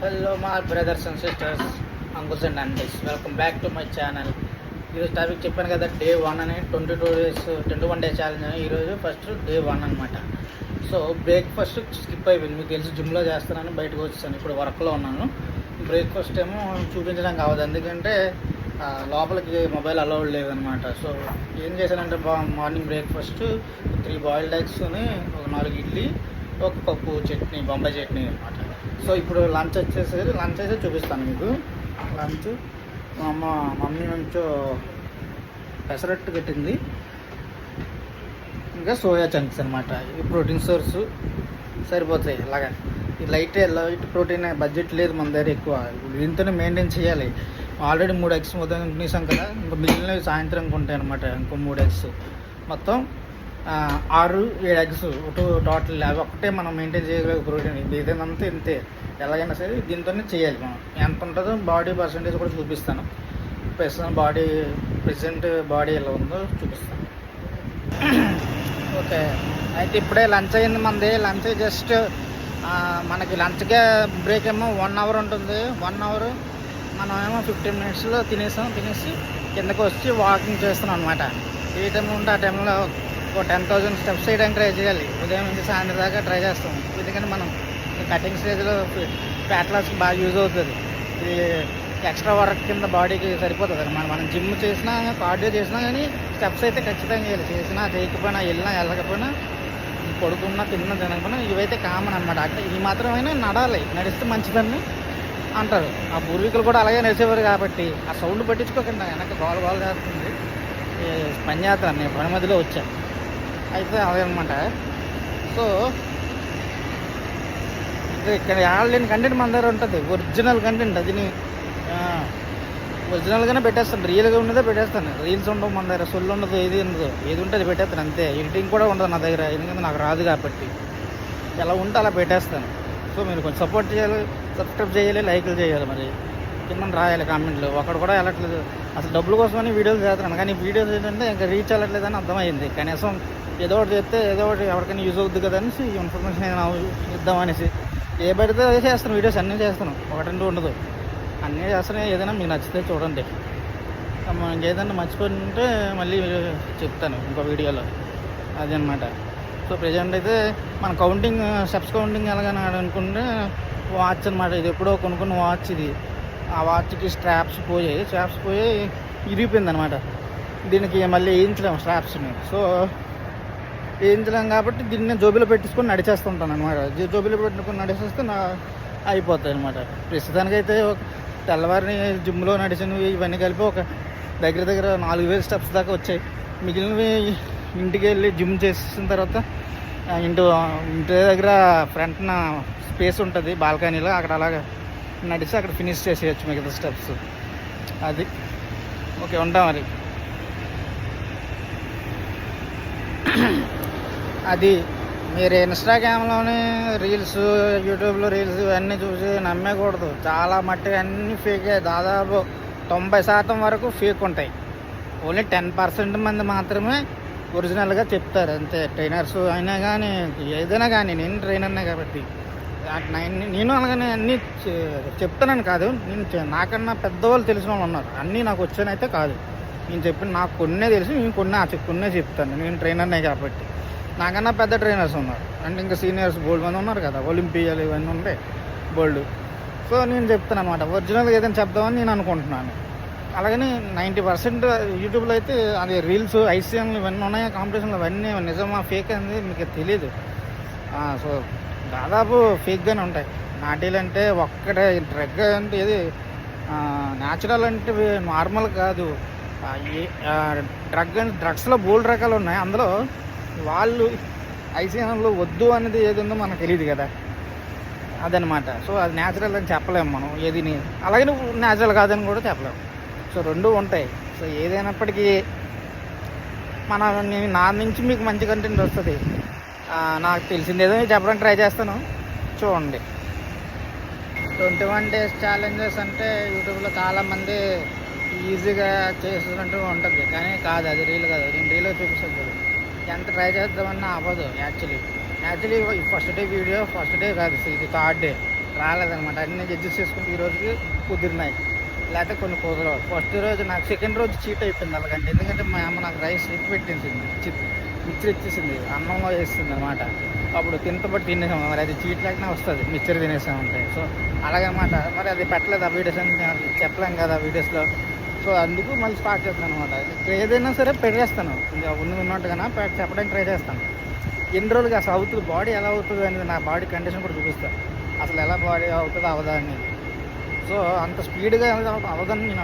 Hello మా brothers and sisters, uncles and aunties, welcome back to my channel. ఈరోజు topic చెప్పాను కదా, day 1 అని 22 డేస్ 21 డే ఛాలెంజ్ అని. ఈరోజు ఫస్ట్ డే 1 అనమాట. సో బ్రేక్ఫాస్ట్ స్కిప్ అయిపోయింది. మీకు తెలిసి జిమ్లో చేస్తానని బయటకు వచ్చాను, ఇప్పుడు వర్క్లో ఉన్నాను. బ్రేక్ఫాస్ట్ ఏమో చూపించడానికి అవ్వదు, ఎందుకంటే లోపలికి మొబైల్ అలౌడ్ లేదనమాట. సో ఏం చేశానంటే, మార్నింగ్ బ్రేక్ఫాస్ట్ 3 బాయిల్డ్ ఎగ్స్ని, ఒక 4 ఇడ్లీ, ఒక పప్పు చట్నీ, బొంబాయి చట్నీ అనమాట. సో ఇప్పుడు లంచ్ అయితే చూపిస్తాను మీకు. లంచ్ మా మమ్మీ నుంచో పెసరట్టు పెట్టింది, ఇంకా సోయా చంక్స్ అనమాట. ఈ ప్రోటీన్ సోర్స్ సరిపోతాయి. ఇలాగా ఈ లైట్ ప్రోటీన్ బడ్జెట్ లేదు మన దగ్గర ఎక్కువ, దీంతోనే మెయింటైన్ చేయాలి. ఆల్రెడీ 3 ఎగ్స్ మొత్తం తినేసాం కదా, ఇంకా మిగిలినవి సాయంత్రం ఉంటాయి అనమాట. ఇంకో 3 ఎగ్స్, మొత్తం 6-7 ఎగ్స్ టోటల్. అవి ఒక్కటే మనం మెయింటైన్ చేయగలిగే ప్రోటీన్. ఏదైనా ఇంతే, ఎలాగైనా సరే దీంతోనే చేయాలి. మనం ఎంత ఉంటుందో బాడీ పర్సంటేజ్ కూడా చూపిస్తాను. ప్రెసెంట్ బాడీ ఎలా ఉందో చూపిస్తాను. ఓకే, అయితే ఇప్పుడే లంచ్ అయింది మనది. లంచ్ జస్ట్ మనకి లంచ్కే బ్రేక్ ఏమో 1 అవర్ ఉంటుంది. 1 అవర్ మనమేమో 15 మినిట్స్లో తినేసి కిందకు వచ్చి వాకింగ్ చేస్తున్నాం అనమాట. ఏ టైంలో ఉంటే ఆ టైంలో ఒక 10,000 స్టెప్స్ చేయడానికి ట్రై చేయాలి. ఉదయం నుంచి సాయంత్రం దాకా ట్రై చేస్తాం. ఎందుకంటే మనం కటింగ్ స్టేజ్లో ఫ్యాట్ లాస్కి బాగా యూజ్ అవుతుంది. ఇది ఎక్స్ట్రా వర్క్ కింద బాడీకి సరిపోతుంది అనమాట. మనం జిమ్ చేసినా, కార్డియో చేసినా కానీ స్టెప్స్ అయితే ఖచ్చితంగా చేయాలి. చేసినా చేయకపోయినా, వెళ్ళకపోయినా, పడుకున్నా, తినకపోయినా, ఇవైతే కామన్ అనమాట. అక్కడ ఈ మాత్రమైనా నడాలి, నడిస్తే మంచిదని అంటారు. ఆ పూర్వీకులు కూడా అలాగే నడిచేవారు కాబట్టి ఆ సౌండ్ పట్టించుకోకుండా వెనక గోల చేస్తుంది. పని చేస్తాను, నేను పని మధ్యలో వచ్చాను. అయితే అదే అనమాట. సో ఇక్కడ ఆన్లైన్ కంటెంట్ మన దగ్గర ఉంటుంది, ఒరిజినల్ కంటెంట్. అది ఒరిజినల్గానే పెట్టేస్తాను, రియల్గా ఉన్నదే పెట్టేస్తాను. రీల్స్ ఉండవు మన దగ్గర, సొల్లు ఉండదు, ఏది ఉండదు. ఏది ఉంటే అది పెట్టేస్తాను అంతే. ఎడిటింగ్ కూడా ఉండదు నా దగ్గర, ఎందుకంటే నాకు రాదు కాబట్టి. ఎలా ఉంటే అలా పెట్టేస్తాను. సో మీరు కొంచెం సపోర్ట్ చేయాలి, సబ్స్క్రైబ్ చేయాలి, లైక్లు చేయాలి. మరి కింద రాయాలి కామెంట్లు. ఒకడు కూడా వెళ్ళట్లేదు, అసలు డబ్బుల కోసమని వీడియోలు చేస్తున్నాను. కానీ వీడియోస్ ఏంటంటే ఇంకా రీచ్ అవ్వట్లేదని అర్థమైంది. కనీసం ఏదో ఒకటి చేస్తే ఏదో ఒకటి ఎవరికైనా యూజ్ అవుద్ది కదా అనేసి ఇన్ఫర్మేషన్ ఏదైనా ఇద్దామనేసి ఏ పడితే అదే చేస్తాను. వీడియోస్ అన్నీ చేస్తాను, 1-2 ఉండదు, అన్నీ చేస్తాను. ఏదైనా మీకు నచ్చితే చూడండి. ఇంకేదైనా మర్చిపోతుంటే మళ్ళీ చెప్తాను ఇంకో వీడియోలో. అదనమాట. సో ప్రజెంట్ అయితే మన కౌంటింగ్, స్టెప్స్ కౌంటింగ్ ఎలాగని అనుకుంటే వాచ్ అనమాట. ఇది ఎప్పుడో కొనుక్కున్న వాచ్ ఇది. ఆ వాచ్కి స్ట్రాప్స్ పోయి ఇరిగిపోయింది అనమాట. దీనికి మళ్ళీ వేయించలేము స్ట్రాప్స్ని. సో వేయించలేం కాబట్టి దీన్ని జోబీలో పెట్టించుకొని నడిచేస్తుంటాను అనమాట. జోబీలో పెట్టుకొని నడిచేస్తే అయిపోతాయి అనమాట. ప్రస్తుతానికైతే తెల్లవారిని జిమ్లో నడిచినవి ఇవన్నీ కలిపి ఒక దగ్గర 4,000 స్టెప్స్ దాకా వచ్చాయి. మిగిలినవి ఇంటికి వెళ్ళి జిమ్ చేసిన తర్వాత ఇంటి దగ్గర ఫ్రంట్న స్పేస్ ఉంటుంది బాల్కనీలో, అక్కడ అలాగా నడిచి అక్కడ ఫినిష్ చేసేయచ్చు మిగతా స్టెప్స్. అది ఓకే, ఉంటాం మరి. అది మీరు ఇన్స్టాగ్రామ్లోనే రీల్స్, యూట్యూబ్లో రీల్స్ ఇవన్నీ చూసి నమ్మకూడదు. చాలా మట్టుగా అన్నీ ఫేకే. దాదాపు 90% వరకు ఫేక్ ఉంటాయి. ఓన్లీ 10% మంది మాత్రమే ఒరిజినల్గా చెప్తారు అంతే. ట్రైనర్స్ అయినా కానీ ఏదైనా కానీ, నేను ట్రైనర్నే కాబట్టి నేను అలాగనే అన్నీ చెప్తానని కాదు. నాకన్నా పెద్దవాళ్ళు తెలిసిన వాళ్ళు ఉన్నారు. అన్నీ నాకు వచ్చానైతే కాదు. నేను చెప్పిన నాకు కొన్నే తెలిసి నేను కొన్నే చెప్తాను. నేను ట్రైనర్నే కాబట్టి. నాకన్నా పెద్ద ట్రైనర్స్ ఉన్నారు, అంటే ఇంకా సీనియర్స్ బోల్డ్ మంది ఉన్నారు కదా, ఒలింపియాలు ఇవన్నీ ఉంటాయి బోల్డ్. సో నేను చెప్తాను అనమాట, ఒరిజినల్గా ఏదైనా చెప్దామని నేను అనుకుంటున్నాను. అలాగని 90% యూట్యూబ్లో అయితే అది రీల్స్, ఐసీఎంలు ఇవన్నీ ఉన్నాయి, కాంపిటీషన్లు అవన్నీ నిజమా ఫేక్ అనేది మీకు తెలియదు. సో దాదాపు ఫేక్గానే ఉంటాయి. నాటీలు అంటే ఒక్కటే, డ్రగ్ అంటే ఏది న్యాచురల్ అంటే నార్మల్ కాదు. డ్రగ్స్లో బోల్డ్ రకాలు ఉన్నాయి. అందులో వాళ్ళు ఐసీఎంలో వద్దు అనేది ఏది ఉందో మనకు తెలియదు కదా, అదనమాట. సో అది న్యాచురల్ అని చెప్పలేము మనం ఏదిని, అలాగే నువ్వు న్యాచురల్ కాదని కూడా చెప్పలేము. సో 2 ఉంటాయి. సో ఏదైనప్పటికీ నా నుంచి మీకు మంచి కంటెంట్ వస్తుంది. నాకు తెలిసింది ఏదో చెప్పడానికి ట్రై చేస్తాను, చూడండి. 21 డేస్ ఛాలెంజెస్ అంటే యూట్యూబ్లో చాలామంది ఈజీగా చేస్తున్నట్టు ఉంటుంది, కానీ కాదు, అది రీల్ కాదు. నేను రీల్లో చూపిస్తుంది. ఎంత ట్రై చేద్దామన్నా అవ్వదు. Actually first day video, first day కాదు, ఇది 3rd డే. రాలేదనమాట. అన్నీ అడ్జస్ట్ చేసుకుంటే ఈ రోజుకి కుదిరినాయి, లేకపోతే కొన్ని కుదరవు. ఫస్ట్ రోజు నాకు సెకండ్ రోజు చీట్ అయిపోయింది అలాగంటే, ఎందుకంటే మా అమ్మ నాకు రైస్ ఎక్కువ పెట్టేసింది, మిక్చర్ ఇచ్చేసింది, అన్నంలో వేస్తుంది అనమాట. అప్పుడు తింటబట్టి తినేసాం, మరి అది చీట్ లేకనే వస్తుంది మిక్చర్ తినేసామంటే. సో అలాగనమాట. మరి అది పెట్టలేదు ఆ వీడియోస్ అని చెప్పలేం కదా వీడియోస్లో. సో అందుకు మళ్ళీ స్టార్ట్ చేస్తాను అనమాట. ఏదైనా సరే పెట్టేస్తాను, ఇంకా ఉన్నట్టుగా చెప్పడానికి ట్రై చేస్తాను. ఎన్ని రోజులకి అసలు అవుతుంది, బాడీ ఎలా అవుతుంది అనేది నా బాడీ కండిషన్ కూడా చూపిస్తాను, అసలు ఎలా బాడీ అవుతుందో అవదా అని. సో అంత స్పీడ్గా అవదని నేను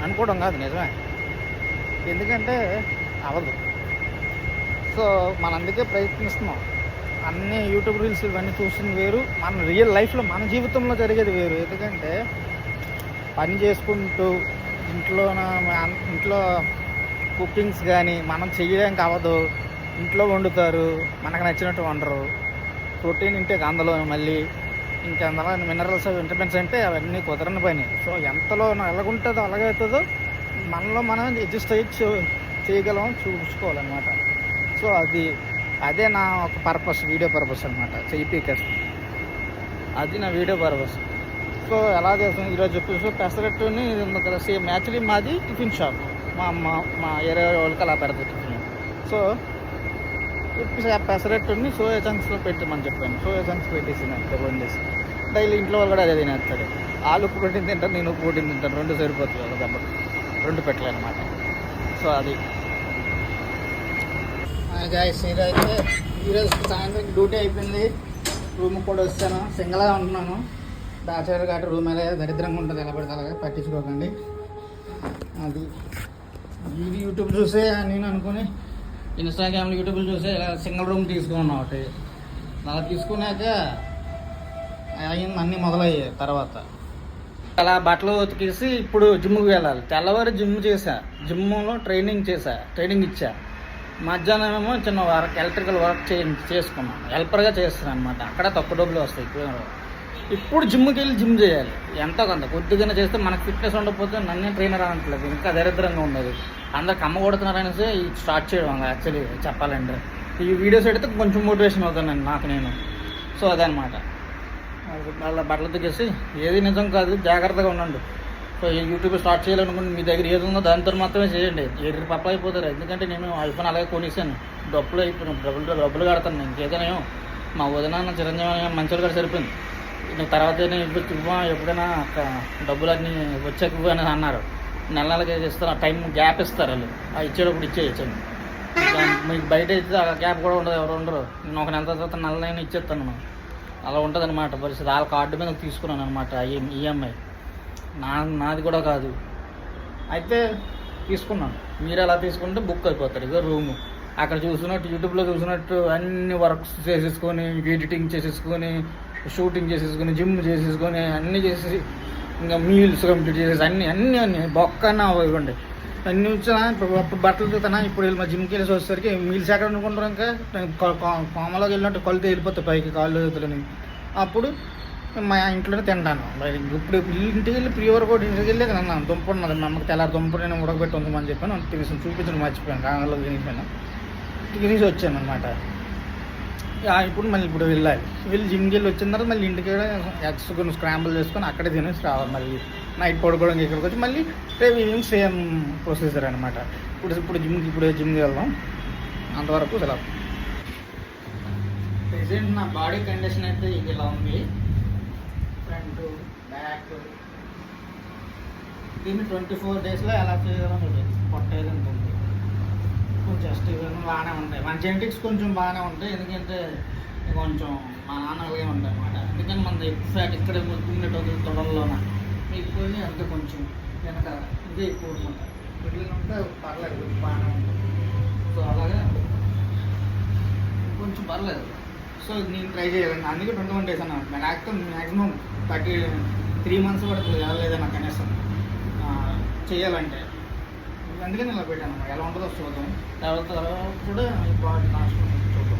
అనుకోవడం కాదు, నిజమే, ఎందుకంటే అవదు. సో మనం అందుకే ప్రయత్నిస్తున్నాం. అన్నీ యూట్యూబ్ రీల్స్ ఇవన్నీ చూస్తుంది వేరు, మన రియల్ లైఫ్లో మన జీవితంలో జరిగేది వేరు. ఎందుకంటే పని చేసుకుంటూ ఇంట్లో కుకింగ్స్ కానీ మనం చేయడానికి అవ్వదు, ఇంట్లో వండుతారు, మనకు నచ్చినట్టు వండరు, ప్రోటీన్ ఇంటేక్ అందులో మళ్ళీ ఇంకా అందులో మినరల్స్ విటమిన్స్ అంటే అవన్నీ కుదరని పని. సో ఎంతలో ఎలాగుంటుందో అలాగే అవుతుందో మనలో మనం అడ్జస్ట్ అయ్యి చేయగలం, చూసుకోవాలన్నమాట. సో అదే నా ఒక పర్పస్, వీడియో పర్పస్ అనమాట, చెయ్యిపీకర్స్, అది నా వీడియో పర్పస్. సో ఎలా చేస్తాం ఈరోజు చెప్పేసి పెసరట్టుని సేమ్ యాక్చువల్లీ మాది టిఫిన్ షాప్, మా అమ్మ మా ఏరియా వాళ్ళకి అలా పెడతారు టిఫిన్. సో పెసరట్టుని సోయా చంక్స్లో పెట్టమని చెప్పాను, సోయా చంక్స్ పెట్టేసి వండేసి డైలీ ఇంట్లో వాళ్ళు కూడా అదే తినేస్తారు. వాళ్ళు ప్రోటీన్ తింటారు, నేను ప్రోటీన్ తింటాను, రెండు సరిపోతుంది వాళ్ళ కాబట్టి రెండు పెట్టలే అనమాట. సో అది గాయస్, ఈరోజు సాయంత్రం డ్యూటీ అయిపోయింది, రూమ్ కూడా వస్తాను, సింగల్గా ఉంటున్నాను, బ్యాచులర్ కాబట్టి రూమ్ ఎలా దరిద్రంగా ఉంటుంది, ఎలా పడితే అలాగే పట్టించుకోకండి. అది ఇది యూట్యూబ్ చూసే నేను అనుకుని ఇన్స్టాగ్రామ్లో యూట్యూబ్లో చూసే ఇలా సింగిల్ రూమ్ తీసుకున్నాను ఒకటి. అలా తీసుకున్నాక అన్నీ మొదలయ్యాయి. తర్వాత అలా బట్టలు ఉతికేసి ఇప్పుడు జిమ్కి వెళ్ళాలి. తెల్లవారు జిమ్ చేశా, జిమ్లో ట్రైనింగ్ ఇచ్చా. మధ్యాహ్నం ఏమో చిన్న ఎలక్ట్రికల్ వర్క్ చేసుకున్నాను, హెల్పర్గా చేస్తున్నాను అనమాట. అక్కడ తక్కువ డబ్బులు వస్తాయి. ఇప్పుడు జిమ్కి వెళ్ళి జిమ్ చేయాలి, ఎంతో కొంత కొద్దిగానే చేస్తే మనకు ఫిట్నెస్ ఉండకపోతే నన్నే ట్రైనర్ అనట్లేదు, ఇంకా దరిద్రంగా ఉండదు. అందరికి అమ్మ కొడుతున్నారనేసి స్టార్ట్ చేయడం యాక్చువల్లీ చెప్పాలంటే. ఈ వీడియోస్ పెడితే కొంచెం మోటివేషన్ అవుతాను నేను. సో అదనమాట. వాళ్ళ బట్టలు దిగేసి ఏది నిజం కాదు, జాగ్రత్తగా ఉండండి. సో యూట్యూబ్ స్టార్ట్ చేయాలనుకుంటే మీ దగ్గర ఏది ఉందో దాంతో మాత్రమే చేయండి, ఏడు పప్ప అయిపోతారు. ఎందుకంటే నేను ఐఫోన్ అలాగే కొనేసాను, డబ్బులు కడతాను. ఇంకేదైనా మా వదిన చిరంజీవి మంచిగా కూడా సరిపోయింది. తర్వాత ఇవ్వా ఎప్పుడైనా డబ్బులన్నీ వచ్చాక ఇవ్వు అని అన్నారు. నెలలకి ఇస్తారు, టైం గ్యాప్ ఇస్తారు వాళ్ళు, ఆ ఇచ్చేటప్పుడు ఇచ్చేయచ్చండి. మీకు బయట ఇస్తే ఆ గ్యాప్ కూడా ఉండదు, ఎవరు ఉండరు. నేను ఒక నెల తర్వాత నెలనైనా ఇచ్చేస్తాను, అలా ఉంటుంది అనమాట పరిస్థితి. వాళ్ళ కార్డు మీద తీసుకున్నాను అనమాట ఈఎంఐ, నాది కూడా కాదు. అయితే తీసుకున్నాను. మీరు ఎలా తీసుకుంటే బుక్ అయిపోతారు. ఇక రూము అక్కడ చూసినట్టు యూట్యూబ్లో చూసినట్టు అన్ని వర్క్స్ చేసేసుకొని, ఎడిటింగ్ చేసేసుకొని, షూటింగ్ చేసేసుకొని, జిమ్ చేసేసుకొని, అన్నీ చేసేసి ఇంకా మీల్స్ కంప్లీట్ చేసేసి అన్నీ బొక్కన్నా ఇవ్వండి. అన్నీ వచ్చినా ఇప్పుడు బట్టలు తిన్నా. ఇప్పుడు మా జిమ్కి వెళ్ళేసి వచ్చేసరికి మీల్స్ ఎక్కడ అనుకుంటారు, ఇంకా కోమలోకి వెళ్ళినట్టు కొలితే వెళ్ళిపోతాయి పైకి కాళ్ళు చేతులని. అప్పుడు మా ఇంట్లోనే తింటాను. ఇప్పుడు ఇంటికి వెళ్ళి ప్రియవర్ కూడా ఇంటికి వెళ్ళి తిన్నాను. దుంప ఉన్నది మా అమ్మకి, తెల్లారి దుంప నేను ఉడకబెట్టి ఉందామని చెప్పాను, తినేసి చూపించడం మర్చిపోయాను, కాంగలో తినిపోయాను, తినేసి వచ్చాను అనమాట. ఇప్పుడు వెళ్ళి జిమ్కి వెళ్ళి వచ్చిన తర్వాత మళ్ళీ ఇంటికి ఎగ్స్ కొన్ని స్క్రాంబుల్ చేసుకొని అక్కడే తినేసి రావాలి. మళ్ళీ నైట్ పడుకోవడం ఇక్కడికి వచ్చి మళ్ళీ రేపు ఈవినింగ్ సేమ్ ప్రొసీజర్ అనమాట. ఇప్పుడు జిమ్కి వెళ్దాం. అంతవరకు సెలవు. ప్రెసెంట్ నా బాడీ కండిషన్ అయితే ఇలా ఉంది, ఫ్రంట్ బ్యాక్. దీన్ని 24 daysలో ఎలా చేయాలో పొట్టేది ఉంటుంది. జస్ట్ ఇవన్నీ బాగానే ఉంటాయి, మన జెనెటిక్స్ కొంచెం బాగానే ఉంటాయి. ఎందుకంటే కొంచెం మా నాన్న అలాగే ఉంటాయి అన్నమాట. ఎందుకంటే మన ఎక్కువ ఫ్యాట్ ఇక్కడ ఉండేటప్పుడు తొడల్లోన ఎక్కువ, అంతే కొంచెం వెనక ఇదే ఎక్కువ అనమాట. మిడిల్ ఉంటే పర్లేదు, కొంచెం బాగానే ఉంటుంది. సో అలాగే కొంచెం పర్లేదు. సో నేను ట్రై చేయాలండి, అందుకే 21 days అన్నమాట. మ్యాక్సిమం 3 months పడుతుంది లేదన్నా కనీసం చేయాలంటే. అందుకని ఇలా పెట్టాను, ఎలా ఉంటుందో చూద్దాం. తర్వాత కూడా బాడీ లాస్ట్ చూద్దాం.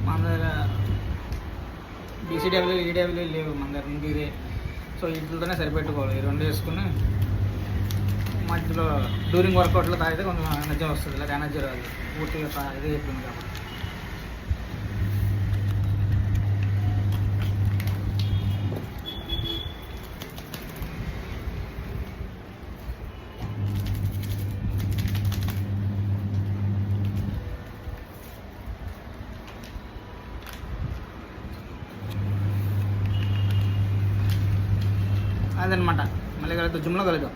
మన దగ్గర బీసీడబ్ల్యూ ఈడబ్ల్యూ లేవు మన దగ్గర, ఇంటిదే. సో వీటితోనే సరిపెట్టుకోవాలి. ఈ రెండు వేసుకుని మధ్యలో డ్యూరింగ్ వర్కౌట్లో తాగితే కొంచెం ఎనర్జీ వస్తుంది, లేదా ఎనర్జీ రాదు. పూర్తిగా ఇదే చెప్పింది కాబట్టి. అదనమాట. మళ్ళీ కలుద్దాం, జిమ్లో కలుద్దాం.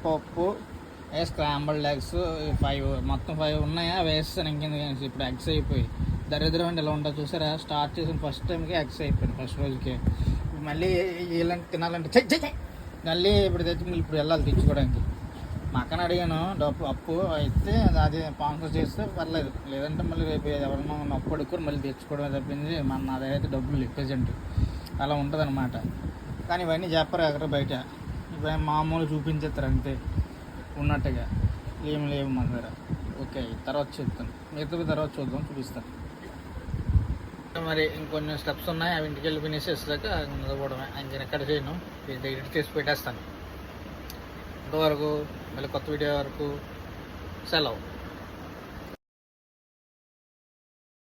పప్పు, స్క్రాంబుల్డ్ ఎగ్స్ 5 మొత్తం 5 ఉన్నాయా వేస్తాను. ఇంకెందుకు ఇప్పుడు ఎగ్స్ అయిపోయి దరిద్రం అంటే ఇలా ఉంటుంది చూసారా. స్టార్ట్ చేసిన ఫస్ట్ టైంకి ఎగ్స్ అయిపోయింది ఫస్ట్ రోజుకి. మళ్ళీ ఇలాంటి తినాలంటే చెయ్యి మళ్ళీ ఇప్పుడు ఇప్పుడు వెళ్ళాలి తెచ్చుకోవడానికి. మా అక్కని అడిగాను అప్పు అయితే అది స్పాన్సర్ చేస్తే పర్లేదు, లేదంటే మళ్ళీ రేపు ఎవరన్నా అప్పు అడుక్కొని మళ్ళీ తెచ్చుకోవడమే తప్పింది నా దగ్గర అయితే డబ్బులు లేవు ప్రజెంట్. అలా ఉంటుంది అనమాట. కానీ ఇవన్నీ చెప్పరు ఎక్కడ బయట, ఇవన్నీ మామూలు చూపించేస్తారు అంతే ఉన్నట్టుగా. ఏం లేవు మన దగ్గర. ఓకే తర్వాత చెప్తాను, మిగతా తర్వాత చూపిస్తాను. మరి ఇంకొన్ని స్టెప్స్ ఉన్నాయి, అవి ఇంటికి వెళ్ళి ఫినిష్ చేసాక నిలబడమే. ఇంక ఎక్కడ చేయను, ఎడిట్ చేసి పెట్టేస్తాను. అంతవరకు మళ్ళీ కొత్త వీడియో వరకు సెలవు.